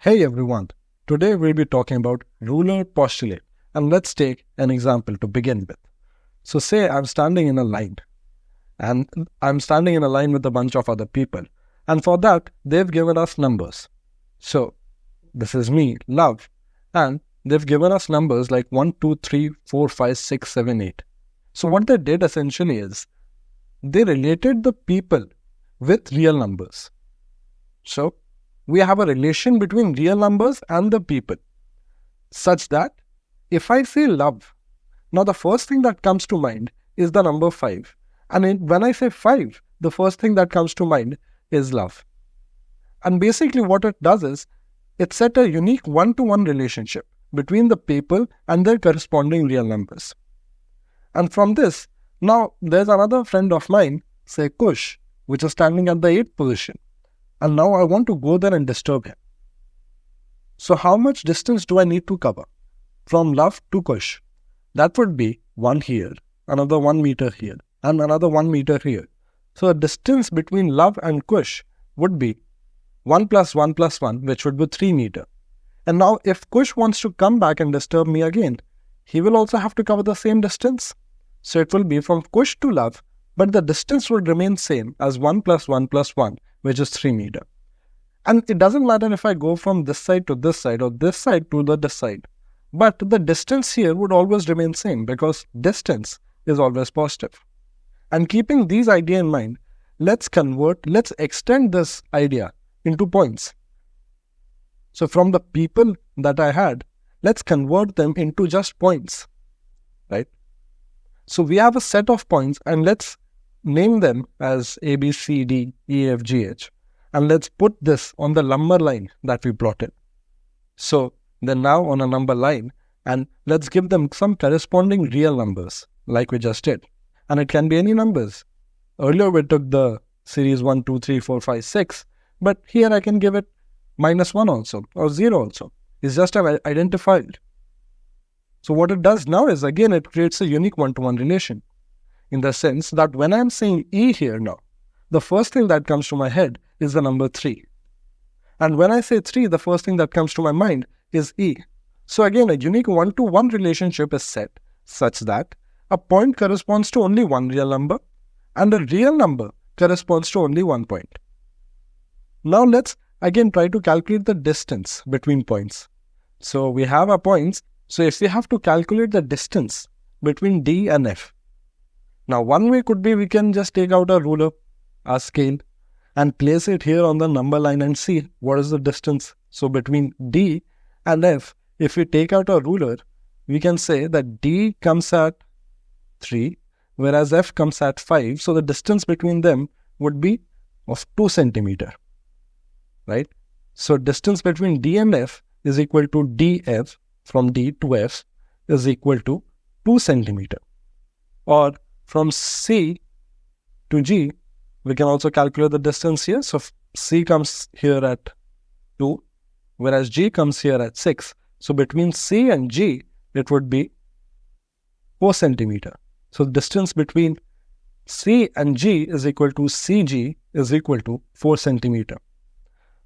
Hey everyone, today we'll be talking about ruler postulate, and let's take an example to begin with. So say I'm standing in a line with a bunch of other people, and for that they've given us numbers. So this is me, love, and they've given us numbers like 1, 2, 3, 4, 5, 6, 7, 8. So what they did essentially is they related the people with real numbers. So we have a relation between real numbers and the people, such that if I say love, now the first thing that comes to mind is the number 5. And when I say 5, the first thing that comes to mind is love. And basically what it does is, it set a unique one-to-one relationship between the people and their corresponding real numbers. And from this, now there's another friend of mine, say Kush, which is standing at the 8th position. And now I want to go there and disturb him. So how much distance do I need to cover from love to Kush? That would be 1 here, another 1 meter here, and another 1 meter here. So the distance between love and Kush would be 1 plus 1 plus 1, which would be 3 meter. And now if Kush wants to come back and disturb me again, he will also have to cover the same distance. So it will be from Kush to love, but the distance would remain same as 1 plus 1 plus 1, which is 3 meter. And it doesn't matter if I go from this side to this side or this side to this side. But the distance here would always remain same because distance is always positive. And keeping these ideas in mind, let's extend this idea into points. So from the people that I had, let's convert them into just points, right? So we have a set of points and let's name them as A, B, C, D, E, F, G, H. And let's put this on the number line that we plotted. So then now on a number line, and let's give them some corresponding real numbers like we just did. And it can be any numbers. Earlier we took the series 1, 2, 3, 4, 5, 6. But here I can give it -1 also or 0 also. It's just identified. So what it does now is again it creates a unique one-to-one relation. In the sense that when I'm saying E here now, the first thing that comes to my head is the number 3. And when I say 3, the first thing that comes to my mind is E. So again, a unique one-to-one relationship is set such that a point corresponds to only one real number and a real number corresponds to only one point. Now let's again try to calculate the distance between points. So we have our points. So if we have to calculate the distance between D and F, now one way could be we can just take out a ruler, a scale, and place it here on the number line and see what is the distance. So between D and F, if we take out a ruler, we can say that D comes at 3, whereas F comes at 5. So the distance between them would be of 2 centimeter, right? So distance between D and F is equal to DF from D to F is equal to 2 centimeter. Or from C to G, we can also calculate the distance here. So C comes here at 2, whereas G comes here at 6. So between C and G, it would be 4 centimeter. So the distance between C and G is equal to CG is equal to 4 centimeter.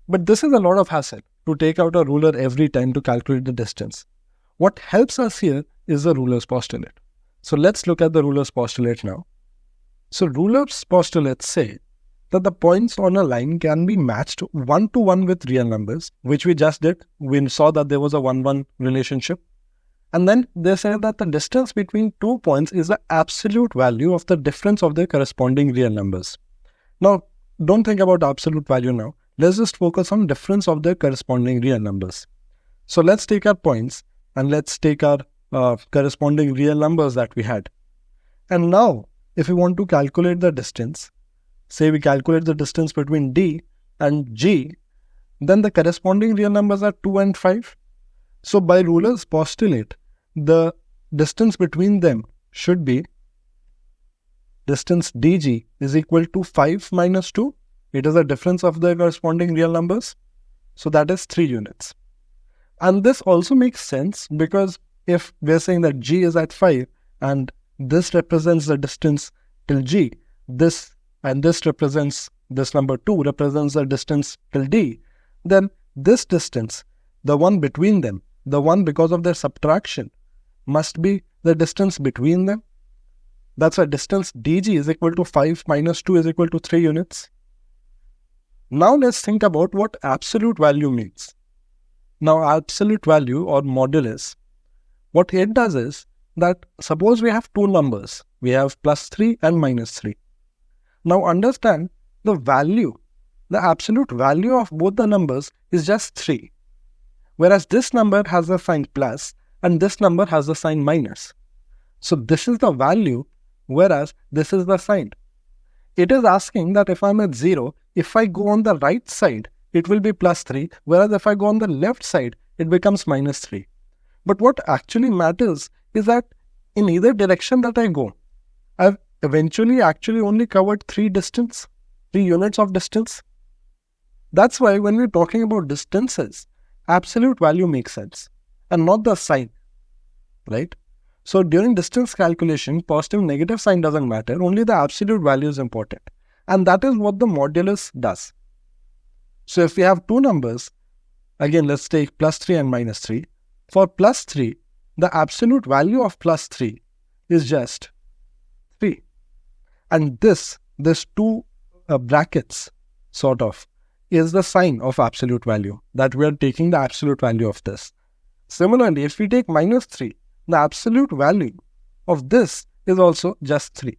But this is a lot of hassle to take out a ruler every time to calculate the distance. What helps us here is the ruler's postulate. So let's look at the ruler's postulate now. So ruler's postulates say that the points on a line can be matched one-to-one with real numbers, which we just did. We saw that there was a 1-1 relationship. And then they say that the distance between 2 points is the absolute value of the difference of their corresponding real numbers. Now, don't think about absolute value now. Let's just focus on difference of their corresponding real numbers. So let's take our points and let's take our corresponding real numbers that we had. And now, if we want to calculate the distance, say we calculate the distance between D and G, then the corresponding real numbers are 2 and 5. So by ruler's postulate, the distance between them should be distance DG is equal to 5 minus 2. It is the difference of the corresponding real numbers. So that is 3 units. And this also makes sense because if we're saying that G is at 5 and this represents the distance till G, this represents this number 2 represents the distance till D, then this distance the one between them, the one because of their subtraction, must be the distance between them. That's why distance dg is equal to 5 minus 2 is equal to 3 units. Now let's think about what absolute value means. Now absolute value or modulus, what it does is that suppose we have two numbers. We have plus 3 and minus 3. Now understand the value, the absolute value of both the numbers is just 3. Whereas this number has the sign plus and this number has the sign minus. So this is the value, whereas this is the sign. It is asking that if I'm at 0, if I go on the right side, it will be plus 3, whereas if I go on the left side, it becomes minus 3. But what actually matters is that in either direction that I go, I've eventually actually only covered 3 units of distance. That's why when we're talking about distances, absolute value makes sense and not the sign, right? So during distance calculation, positive negative sign doesn't matter, only the absolute value is important. And that is what the modulus does. So if we have two numbers, again let's take plus 3 and minus 3. For plus 3, the absolute value of plus 3 is just 3. And this two brackets sort of is the sign of absolute value, that we are taking the absolute value of this. Similarly, if we take minus 3, the absolute value of this is also just 3.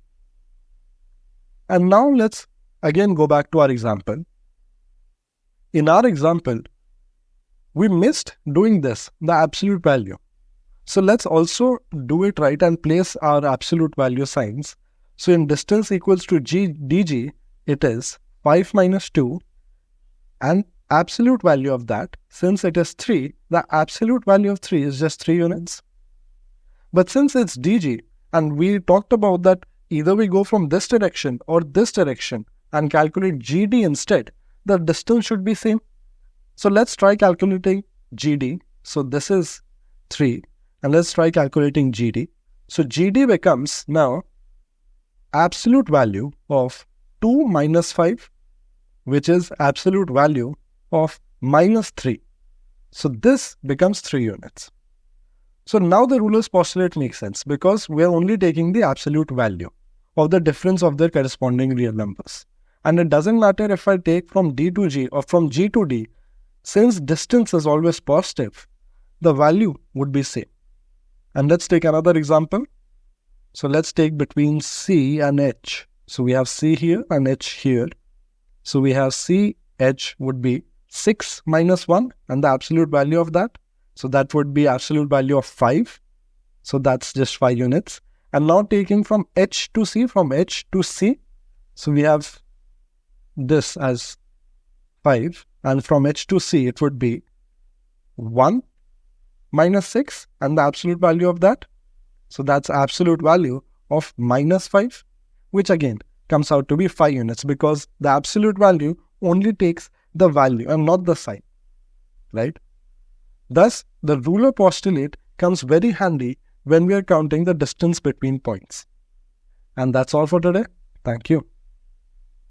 And now let's again go back to our example. In our example, we missed doing this, the absolute value. So let's also do it right and place our absolute value signs. So in distance equals to dg, it is 5 minus 2, and absolute value of that, since it is 3, the absolute value of 3 is just 3 units. But since it's dg, and we talked about that either we go from this direction or this direction and calculate gd instead, the distance should be same. So let's try calculating gd. So this is 3, and let's try calculating gd. So gd becomes now absolute value of 2 minus 5, which is absolute value of minus 3. So this becomes 3 units. So now the ruler's postulate makes sense because we are only taking the absolute value of the difference of their corresponding real numbers. And it doesn't matter if I take from d to g or from g to d, since distance is always positive, the value would be same. And let's take another example. So let's take between C and H. So we have C here and H here. So we have C, H would be 6 minus 1 and the absolute value of that. So that would be absolute value of 5. So that's just 5 units. And now taking from H to C, from H to C. So we have this as 5. And from H to C, it would be 1 minus 6 and the absolute value of that. So that's absolute value of minus 5, which again comes out to be 5 units because the absolute value only takes the value and not the sign, right? Thus, the ruler postulate comes very handy when we are counting the distance between points. And that's all for today. Thank you.